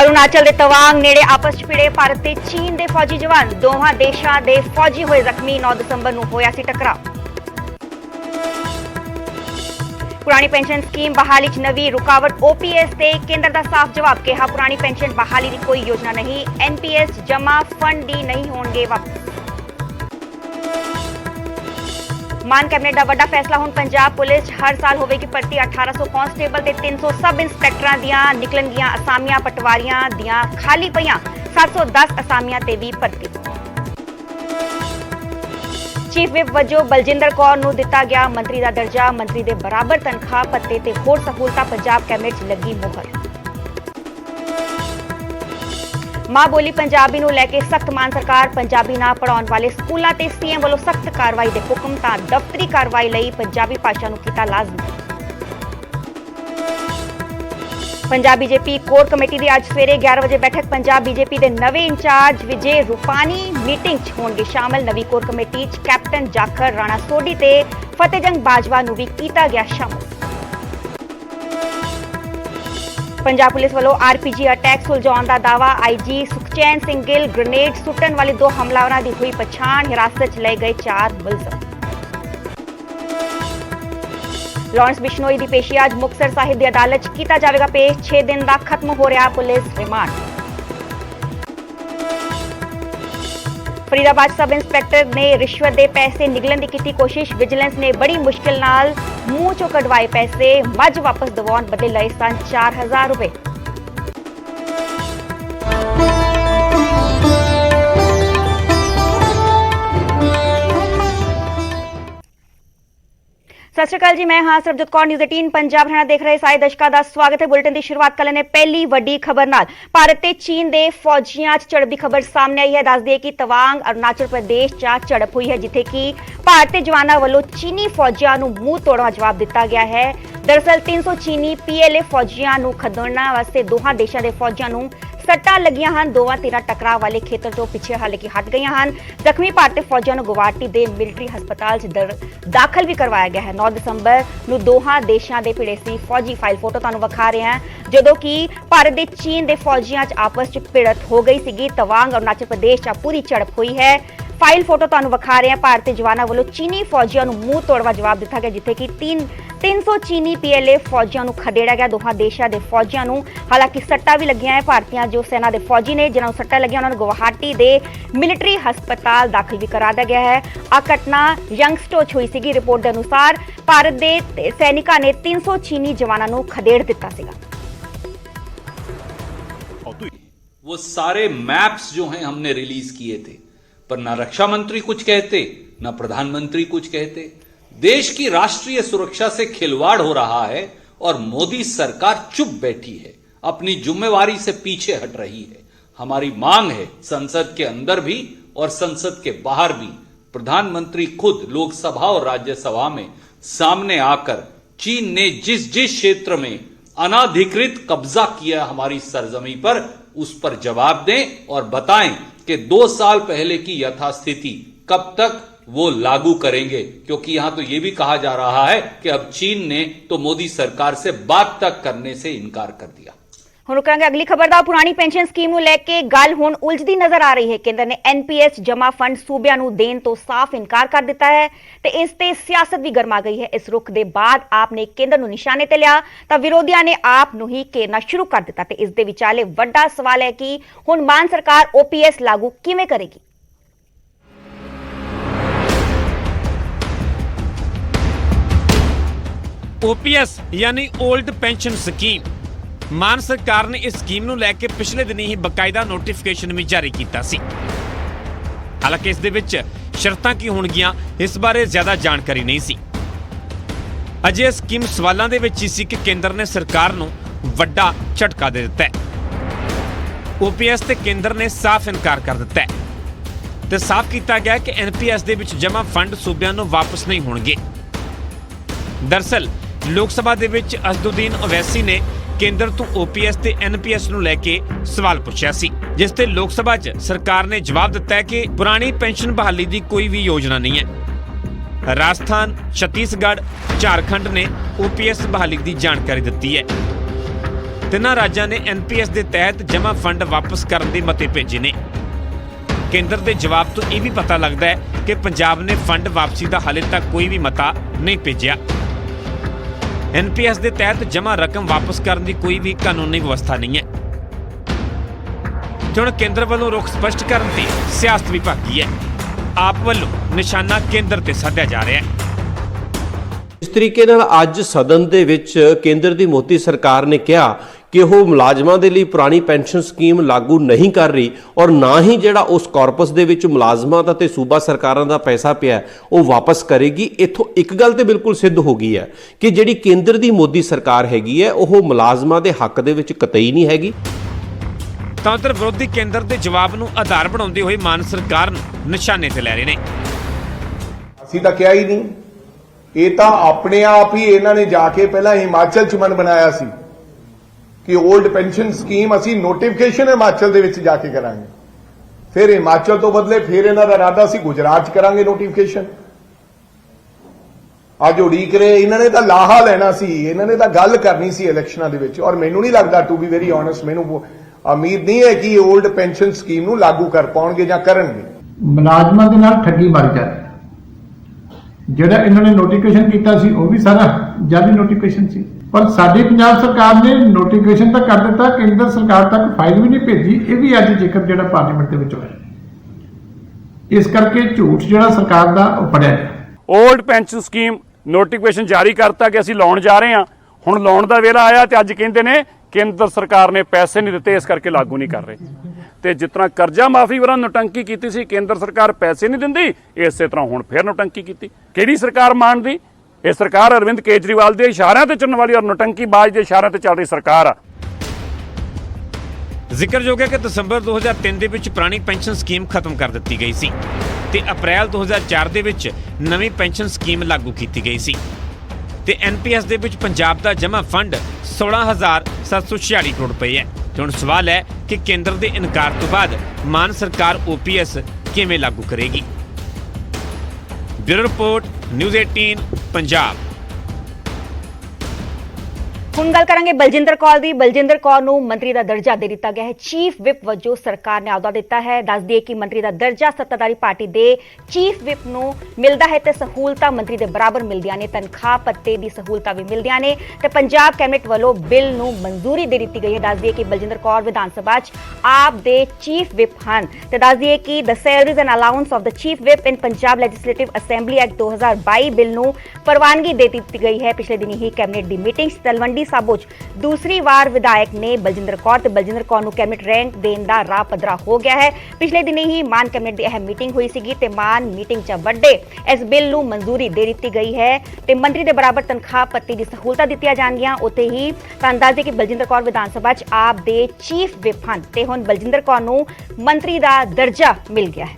अरुणाचल के तवांग नेड़े आपस च भिड़े भारत ते चीन के फौजी जवान। दोवां देशां दे फौजी होए जख्मी। 9 दसंबर नूं होया सी टकराव। पुरानी पेंशन स्कीम बहाली च नवी रुकावट। ओपीएस ते केंद्र का साफ जवाब। कहा पुरानी पेंशन बहाली की कोई योजना नहीं। एनपीएस जमा फंड दी नहीं होणगे वापस। मान कैबिनेट का बड़ा फैसला। हुण पंजाब पुलिस हर साल होवेगी भर्ती। 1800 कांस्टेबल ते 300 सब इंस्पैक्टरां दियां निकलणगियां असामियां। पटवारियां दियां खाली पईयां 710 असामियां ते भी भर्ती। चीफ विप वजों बलजिंदर कौर नूं दिता गया मंत्री का दर्जा। मंत्री के बराबर तनख्वाह भत्ते ते होर सहूलतां। पंजाब कैबिनेट च लगी मुहर। मां बोली पंजाबी नूं लैके सख्त मान सरकार। पंजाबी ना पढ़ाउण वाले स्कूलों ते सीएम वालों सख्त कार्रवाई के हुक्म। तां दफ्तरी कार्रवाई लई पंजाबी भाषा नूं कीता लाजमी। पंजाब बीजेपी कोर कमेटी की अज सवेरे 11 बजे बैठक। पंजाब बीजेपी के नवे इंचार्ज विजय रूपानी मीटिंग च होणगे शामिल। नवी कोर कमेटी च कैप्टन जाखर राणा सोढी ते फतेहजंग बाजवा नूं भी कीता गया शामिल। पंजाब पुलिस वालों आरपीजी अटैक सुलझाउण दा दावा। आईजी सुखचैन सिंह गिल ग्रेनेड सुट्टण वाले 2 हमलावरां दी हुई पछाण। हिरासत च लए गए 4 मुलजम। लॉरेंस बिश्नोई की पेशी अज मुक्तसर साहिब की अदालत च कीता जाएगा पेश। 6 दिन का खत्म हो रहा police remand. Faridabad sub inspector ने रिश्वत के पैसे निगलन की की कोशिश। विजिलेंस ने बड़ी मुश्किल नाल मूंह चो कढवाए पैसे। मज वापस दिवाउण बदले लए सन 4000 रुपए। सत श्री अकाल जी, मैं हाँ सरबजोत कौर। न्यूज़ 18 पंजाब हरियाणा देख रहे सारे दर्शकों का स्वागत है। बुलेटिन की शुरुआत कर लेने पहली वड्डी खबर नाल। भारत ते चीन के फौजियां च झड़प की खबर सामने आई है। दस दिए कि तवांग अरुणाचल प्रदेश च झड़प हुई है, जिथे कि भारतीय जवानों वालों चीनी फौजियां नूं मुंह तोड़वा जवाब दिता गया है। दरअसल 300 चीनी पीएलए फौजियां नूं खदेड़न वास्ते दोहां देशां दे फौजियां नूं सट्टां लगियां हन। दोवां तीरां टकराव वाले खेतर तो पिछे हालांकि हट गई हन। जख्मी भारतीय फौजियां नूं गुवाहाटी दे मिलिटरी हस्पताल च दाखिल भी करवाया गया है। 9 दसंबर नूं दोहां देशां दे भिड़े सी फौजी। फाइल फोटो तुहानूं विखा रहे हैं, जदों कि भारत दे चीन दे फौजियां च आपस च भिड़त हो गई सीगी। तवांग अरुणाचल प्रदेश च पूरी झड़प हुई है। फाइल फोटो तुहानूं विखा रहे हैं। भारतीय जवानों वालों चीनी फौजियां नूं मुंह तोड़वा जवाब दिता गया, जिथे कि 300 चीनी पीएलए फौजियां नूं खदेड़ा गया। दोहां देशां दे फौजियां नूं हालांकि सट्टा भी लगियां है। भारतीय जो सेना के फौजी ने जिन्हां नूं सट्टा लगियां उन्हां नूं गुवाहाटी दे मिलिटरी हस्पताल दाखिल भी करा दिया गया है। आ घटना यंगस्टो च हुई सीगी। रिपोर्ट के अनुसार भारत के सैनिकों ने 300 चीनी जवानों नूं खदेड़ दिता सीगा। वो सारे मैप्स जो हैं हमने रिलीज किए थे, पर ना रक्षा मंत्री कुछ कहते, ना प्रधानमंत्री कुछ कहते। देश की राष्ट्रीय सुरक्षा से खिलवाड़ हो रहा है और मोदी सरकार चुप बैठी है, अपनी जिम्मेवारी से पीछे हट रही है। हमारी मांग है संसद के अंदर भी और संसद के बाहर भी प्रधानमंत्री खुद लोकसभा और राज्यसभा में सामने आकर चीन ने जिस जिस क्षेत्र में अनाधिकृत कब्जा किया हमारी सरजमी पर, उस पर जवाब दें और बताएं कि 2 साल पहले की यथास्थिति कब तक वो लागू करेंगे। क्योंकि यहां तो यह भी कहा जा रहा है कि अब चीन ने तो मोदी सरकार से बात तक करने से इनकार कर दिया। ਹੁਣ ਰੁਕਾਂਗੇ ਅਗਲੀ ਖਬਰ ਦਾ। ਪੁਰਾਣੀ ਪੈਨਸ਼ਨ ਸਕੀਮ ਨੂੰ ਲੈ ਕੇ ਗੱਲ ਹੁਣ ਉਲਝਦੀ ਨਜ਼ਰ ਆ ਰਹੀ ਹੈ। ਕੇਂਦਰ ਨੇ ਐਨਪੀਐਸ ਜਮਾ ਫੰਡ ਸੂਬਿਆਂ ਨੂੰ ਦੇਣ ਤੋਂ ਸਾਫ਼ ਇਨਕਾਰ ਕਰ ਦਿੱਤਾ ਹੈ ਤੇ ਇਸ ਤੇ ਸਿਆਸਤ ਵੀ ਗਰਮਾ ਗਈ ਹੈ। ਇਸ ਰੁਖ ਦੇ ਬਾਅਦ ਆਪ ਨੇ ਕੇਂਦਰ ਨੂੰ ਨਿਸ਼ਾਨੇ ਤੇ ਲਿਆ ਤਾਂ ਵਿਰੋਧੀਆਂ ਨੇ ਆਪ ਨੂੰ ਹੀ ਘੇਰਨਾ ਸ਼ੁਰੂ ਕਰ ਦਿੱਤਾ ਤੇ ਇਸ ਦੇ ਵਿਚਾਲੇ ਵੱਡਾ ਸਵਾਲ ਹੈ ਕਿ ਹੁਣ ਮਾਨ ਸਰਕਾਰ ਓਪੀਐਸ ਲਾਗੂ ਕਿਵੇਂ ਕਰੇਗੀ। ओपीएस यानी ओल्ड पेंशन स्कीम। मान सरकार ने इस स्कीम ਨੂੰ ਲੈ ਕੇ ਪਿਛਲੇ ਦਿਨੀ ਹੀ ਬਕਾਇਦਾ ਨੋਟੀਫਿਕੇਸ਼ਨ ਵੀ ਜਾਰੀ ਕੀਤਾ ਸੀ। ਹਾਲਾਂਕਿ ਇਸ ਦੇ ਵਿੱਚ ਸ਼ਰਤਾਂ ਕੀ ਹੋਣਗੀਆਂ ਇਸ ਬਾਰੇ ਜ਼ਿਆਦਾ ਜਾਣਕਾਰੀ ਨਹੀਂ ਸੀ। ਅਜੇ ਸਕੀਮ ਸਵਾਲਾਂ ਦੇ ਵਿੱਚ ਹੀ ਸੀ ਕਿ ਕੇਂਦਰ ਨੇ ਸਰਕਾਰ ਨੂੰ ਵੱਡਾ ਝਟਕਾ ਦੇ ਦਿੱਤਾ ਹੈ। ਓਪੀਐਸ ਤੇ ਕੇਂਦਰ ਨੇ ਸਾਫ਼ ਇਨਕਾਰ ਕਰ ਦਿੱਤਾ ਹੈ ਤੇ ਸਾਫ਼ ਕੀਤਾ ਗਿਆ ਕਿ ਐਨਪੀਐਸ ਦੇ ਵਿੱਚ ਜਮ੍ਹਾਂ ਫੰਡ ਸੂਬਿਆਂ ਨੂੰ ਵਾਪਸ ਨਹੀਂ ਹੋਣਗੇ। ਦਰਅਸਲ ਲੋਕ ਸਭਾ ਦੇ ਵਿੱਚ ਅਸਦੁਦੀਨ ਓਵੈਸੀ ਨੇ ਕੇਂਦਰ ਤੋਂ ਓਪੀਐਸ ਤੇ ਐਨਪੀਐਸ ਨੂੰ ਲੈ ਕੇ ਸਵਾਲ ਪੁੱਛਿਆ ਸੀ, ਜਿਸ ਤੇ ਲੋਕ ਸਭਾ 'ਚ ਸਰਕਾਰ ਨੇ ਜਵਾਬ ਦਿੱਤਾ ਹੈ ਕਿ ਪੁਰਾਣੀ ਪੈਨਸ਼ਨ ਬਹਾਲੀ ਦੀ ਕੋਈ ਵੀ ਯੋਜਨਾ ਨਹੀਂ ਹੈ। ਰਾਜਸਥਾਨ, ਛੱਤੀਸਗੜ੍ਹ, ਝਾਰਖੰਡ ਨੇ ਓਪੀਐਸ ਬਹਾਲੀ ਦੀ ਜਾਣਕਾਰੀ ਦਿੱਤੀ ਹੈ। ਤਿੰਨਾਂ ਰਾਜਾਂ ਨੇ ਐਨਪੀਐਸ ਦੇ ਤਹਿਤ ਜਮ੍ਹਾਂ ਫੰਡ ਵਾਪਸ ਕਰਨ ਦੇ ਮਤੇ ਭੇਜੇ ਨੇ। ਕੇਂਦਰ ਦੇ ਜਵਾਬ ਤੋਂ ਇਹ ਵੀ ਪਤਾ ਲੱਗਦਾ ਹੈ ਕਿ ਪੰਜਾਬ ਨੇ ਫੰਡ ਵਾਪਸੀ ਦਾ ਹਾਲੇ ਤੱਕ ਕੋਈ ਵੀ ਮਤਾ ਨਹੀਂ ਭੇਜਿਆ। ਐਨਪੀਐਸ ਦੇ ਤਹਿਤ ਜਮ੍ਹਾਂ ਰਕਮ ਵਾਪਸ ਕਰਨ ਦੀ ਕੋਈ ਵੀ ਕਾਨੂੰਨੀ ਵਿਵਸਥਾ ਨਹੀਂ ਹੈ। ਹੁਣ ਕੇਂਦਰ ਵੱਲੋਂ ਰੁਖ ਸਪਸ਼ਟ ਕਰਨ ਤੇ ਸਿਆਸਤ ਵੀ ਭੱਗੀ ਹੈ। ਆਪ ਵੱਲੋਂ ਨਿਸ਼ਾਨਾ ਕੇਂਦਰ ਤੇ ਸਾਧਿਆ ਜਾ ਰਿਹਾ ਹੈ। ਇਸ ਤਰੀਕੇ ਨਾਲ ਅੱਜ ਸਦਨ ਦੇ ਵਿੱਚ ਕੇਂਦਰ ਦੀ ਮੋਦੀ ਸਰਕਾਰ ਨੇ ਕਿਹਾ ਕਿ ਉਹ ਮੁਲਾਜ਼ਮਾਂ ਦੇ ਲਈ ਪੁਰਾਣੀ ਪੈਨਸ਼ਨ ਸਕੀਮ ਲਾਗੂ ਨਹੀਂ ਕਰ ਰਹੀ ਔਰ ਨਾ ਹੀ ਜਿਹੜਾ ਉਸ ਕਾਰਪਸ ਦੇ ਵਿੱਚ ਮੁਲਾਜ਼ਮਾਂ ਦਾ ਤੇ ਸੂਬਾ ਸਰਕਾਰਾਂ ਦਾ ਪੈਸਾ ਪਿਆ ਉਹ ਵਾਪਸ ਕਰੇਗੀ। ਇੱਥੋਂ ਇੱਕ ਗੱਲ ਤੇ ਬਿਲਕੁਲ ਸਿੱਧ ਹੋ ਗਈ ਹੈ ਕਿ ਜਿਹੜੀ ਕੇਂਦਰ ਦੀ ਮੋਦੀ ਸਰਕਾਰ ਹੈਗੀ ਹੈ ਉਹ ਮੁਲਾਜ਼ਮਾਂ ਦੇ ਹੱਕ ਦੇ ਵਿੱਚ ਕਤਈ ਨਹੀਂ ਹੈਗੀ। ਤਾਂ ਉਧਰ ਵਿਰੋਧੀ ਕੇਂਦਰ ਦੇ ਜਵਾਬ ਨੂੰ ਆਧਾਰ ਬਣਾਉਂਦੇ ਹੋਏ ਮਾਨ ਸਰਕਾਰ ਨੂੰ ਨਿਸ਼ਾਨੇ ਤੇ ਲੈ ਰਹੇ ਨੇ। ਅਸੀਂ ਤਾਂ ਕਿਹਾ ਹੀ ਨਹੀਂ, ਇਹ ਤਾਂ ਆਪਣੇ ਆਪ ਹੀ ਇਹਨਾਂ ਨੇ ਜਾ ਕੇ ਪਹਿਲਾਂ ਹਿਮਾਚਲ ਚ ਮਨ ਬਣਾਇਆ ਸੀ ਕਿ 올ਡ ਪੈਨਸ਼ਨ ਸਕੀਮ ਅਸੀਂ ਨੋਟੀਫਿਕੇਸ਼ਨ ਹਿਮਾਚਲ ਦੇ ਵਿੱਚ ਜਾ ਕੇ ਕਰਾਂਗੇ, ਫਿਰ ਹਿਮਾਚਲ ਤੋਂ ਬਦਲੇ ਫਿਰ ਇਹਨਾਂ ਦਾ ਇਰਾਦਾ ਸੀ ਗੁਜਰਾਤ ਚ ਕਰਾਂਗੇ ਨੋਟੀਫਿਕੇਸ਼ਨ। ਅੱਜ ਉਡੀਕ ਰਹੇ, ਇਹਨਾਂ ਨੇ ਤਾਂ ਲਾਹਾ ਲੈਣਾ ਸੀ, ਇਹਨਾਂ ਨੇ ਤਾਂ ਗੱਲ ਕਰਨੀ ਸੀ ਇਲੈਕਸ਼ਨਾਂ ਦੇ ਵਿੱਚ। ਔਰ ਮੈਨੂੰ ਨਹੀਂ ਲੱਗਦਾ, ਟੂ ਬੀ ਵੈਰੀ ਓਨੈਸਟ, ਮੈਨੂੰ ਉਮੀਦ ਨਹੀਂ ਹੈ ਕਿ 올ਡ ਪੈਨਸ਼ਨ ਸਕੀਮ ਨੂੰ ਲਾਗੂ ਕਰ ਪਾਉਣਗੇ ਜਾਂ ਕਰਨਗੇ। ਮੁਲਾਜ਼ਮਾਂ ਦੇ ਨਾਲ ਠੱਗੀ ਮਾਰੀ ਜਾ ਰਹੀ ਹੈ। ਜਿਹੜਾ ਇਹਨਾਂ ਨੇ ਨੋਟੀਫਿਕੇਸ਼ਨ ਕੀਤਾ ਸੀ ਉਹ ਵੀ ਸਾਰਾ ਜਾਲੀ ਨੋਟੀਫਿਕੇਸ਼ਨ ਸੀ, ਪਰ ਸਾਡੀ ਪੰਜਾਬ ਸਰਕਾਰ ਨੇ ਨੋਟੀਫਿਕੇਸ਼ਨ ਤਾਂ ਕਰ ਦਿੱਤਾ, ਕੇਂਦਰ ਸਰਕਾਰ ਤੱਕ ਫਾਈਲ ਵੀ ਨਹੀਂ ਭੇਜੀ। ਇਹ ਵੀ ਅੱਜ ਜ਼ਿਕਰ ਜਿਹੜਾ ਪਾਰਲੀਮੈਂਟ ਦੇ ਵਿੱਚ ਹੋਇਆ। ਇਸ ਕਰਕੇ ਝੂਠ ਜਿਹੜਾ ਸਰਕਾਰ ਦਾ ਉਹ ਫੜਿਆ ਗਿਆ। 올ਡ ਪੈਨਸ਼ਨ ਸਕੀਮ ਨੋਟੀਫਿਕੇਸ਼ਨ ਜਾਰੀ ਕਰਤਾ ਕਿ ਅਸੀਂ ਲਾਉਣ ਜਾ ਰਹੇ ਹਾਂ। ਹੁਣ ਲਾਉਣ ਦਾ ਵੇਲਾ ਆਇਆ ਤੇ ਅੱਜ ਕਹਿੰਦੇ ਨੇ ਕੇਂਦਰ ਸਰਕਾਰ ਨੇ ਪੈਸੇ ਨਹੀਂ ਦਿੱਤੇ, ਇਸ ਕਰਕੇ ਲਾਗੂ ਨਹੀਂ ਕਰ ਰਹੇ। ਤੇ ਜਿਸ ਤਰ੍ਹਾਂ ਕਰਜ਼ਾ ਮਾਫੀ ਵਾਲਾ ਨੋਟੰਕੀ ਕੀਤੀ ਸੀ, ਕੇਂਦਰ ਸਰਕਾਰ ਪੈਸੇ ਨਹੀਂ ਦਿੰਦੀ, ਇਸੇ ਤਰ੍ਹਾਂ ਹੁਣ ਫੇਰ ਨੋਟੰਕੀ ਕੀਤੀ। ਕਿਹੜੀ ਸਰਕਾਰ ਮੰਨਦੀ? ਇਹ ਸਰਕਾਰ ਅਰਵਿੰਦ ਕੇਜਰੀਵਾਲ ਦੇ ਇਸ਼ਾਰਿਆਂ ਤੇ ਚੱਲਣ ਵਾਲੀ ਔਰ ਨੋਟੰਕੀਬਾਜ਼ ਦੇ ਇਸ਼ਾਰਿਆਂ ਤੇ ਚੱਲ ਰਹੀ ਸਰਕਾਰ ਆ। ਜ਼ਿਕਰਯੋਗ ਹੈ ਕਿ ਦਸੰਬਰ 2003 ਦੇ ਵਿੱਚ ਪੁਰਾਣੀ ਪੈਨਸ਼ਨ ਸਕੀਮ ਖਤਮ ਕਰ ਦਿੱਤੀ ਗਈ ਸੀ ਤੇ ਅਪ੍ਰੈਲ 2004 ਦੇ ਵਿੱਚ ਨਵੀਂ ਪੈਨਸ਼ਨ ਸਕੀਮ ਲਾਗੂ ਕੀਤੀ ਗਈ ਸੀ ਤੇ ਐਨਪੀਐਸ ਦੇ ਵਿੱਚ ਪੰਜਾਬ ਦਾ ਜਮ੍ਹਾਂ ਫੰਡ 16,746 ਕਰੋੜ ਰੁਪਏ ਹੈ। ਤੇ ਹੁਣ ਸਵਾਲ ਹੈ ਕਿ ਕੇਂਦਰ ਦੇ ਇਨਕਾਰ ਤੋਂ ਬਾਅਦ ਮਾਨ ਸਰਕਾਰ ਓਪੀਐਸ ਕਿਵੇਂ ਲਾਗੂ ਕਰੇਗੀ। Bureau report, news 18 Punjab. ਹੁਣ ਗੱਲ ਕਰਾਂਗੇ ਬਲਜਿੰਦਰ ਕੌਰ ਦੀ। ਬਲਜਿੰਦਰ ਕੌਰ ਨੂੰ ਮੰਤਰੀ ਦਾ ਦਰਜਾ ਦੇ ਦਿੱਤਾ ਗਿਆ ਹੈ। ਚੀਫ ਵਿਪ ਵਜੋਂ ਸਰਕਾਰ ਨੇ ਅਹੁਦਾ ਦਿੱਤਾ ਹੈ। ਦੱਸ ਦਈਏ ਕਿ ਮੰਤਰੀ ਦਾ ਦਰਜਾ ਸੱਤਾਧਾਰੀ ਪਾਰਟੀ ਦੇ ਚੀਫ ਵਿਪ ਨੂੰ ਮਿਲਦਾ ਹੈ ਤੇ ਸਹੂਲਤਾਂ ਮੰਤਰੀ ਦੇ ਬਰਾਬਰ ਮਿਲਦੀਆਂ ਨੇ। ਤਨਖਾਹ ਭੱਤੇ ਦੀ ਸਹੂਲਤਾਂ ਵੀ ਮਿਲਦੀਆਂ ਨੇ ਤੇ ਪੰਜਾਬ ਕੈਬਨਿਟ ਵੱਲੋਂ ਬਿੱਲ ਨੂੰ ਮਨਜ਼ੂਰੀ ਦੇ ਦਿੱਤੀ ਗਈ ਹੈ। ਦੱਸ ਦਈਏ ਕਿ ਬਲਜਿੰਦਰ ਕੌਰ ਵਿਧਾਨ ਸਭਾ 'ਚ ਆਪ ਦੇ ਚੀਫ ਵਿਪ ਹਨ ਤੇ ਦੱਸ ਦਈਏ ਕਿ the salaries and allowance of the chief whip in Punjab legislative assembly act 2022 bill ਨੂੰ ਪ੍ਰਵਾਨਗੀ ਦੇ ਦਿੱਤੀ ਗਈ ਹੈ। ਪਿਛਲੇ ਦਿਨੀ ਹੀ ਕੈਬਨਿਟ ਦੀ ਮੀਟਿੰਗ ਤਲਵੰਡੀ ਸਾਬੋ 'ਚ ਦੂਸਰੀ ਵਾਰ ਵਿਧਾਇਕ ਨੇ ਬਲਜਿੰਦਰ ਕੌਰ ਨੂੰ ਕੈਬਨਿਟ ਰੈਂਕ ਦੇਣ ਦਾ ਰਾਹ ਪੱਧਰਾ ਹੋ ਗਿਆ ਹੈ। ਪਿਛਲੇ ਦਿਨੀ ਹੀ ਮਾਨ ਕੈਬਨਿਟ ਦੀ ਅਹਿਮ ਮੀਟਿੰਗ ਹੋਈ ਸੀਗੀ ਤੇ ਮਾਨ ਮੀਟਿੰਗ 'ਚ ਵੱਡੇ ਇਸ ਬਿੱਲ ਨੂੰ ਮਨਜ਼ੂਰੀ ਦੇ ਦਿੱਤੀ ਗਈ ਹੈ ਤੇ ਮੰਤਰੀ ਦੇ ਬਰਾਬਰ ਤਨਖਾਹ ਪੱਤੀ ਦੀ ਸਹੂਲਤਾਂ ਦਿੱਤੀਆਂ ਜਾਣਗੀਆਂ। ਉੱਥੇ ਹੀ ਤੁਹਾਨੂੰ ਦੱਸ ਦੇ ਕਿ ਬਲਜਿੰਦਰ ਕੌਰ ਵਿਧਾਨ ਸਭਾ 'ਚ ਆਪ ਦੇ ਚੀਫ ਵਿਪ ਹਨ ਤੇ ਹੁਣ ਬਲਜਿੰਦਰ ਕੌਰ ਨੂੰ ਮੰਤਰੀ ਦਾ ਦਰਜਾ ਮਿਲ ਗਿਆ ਹੈ।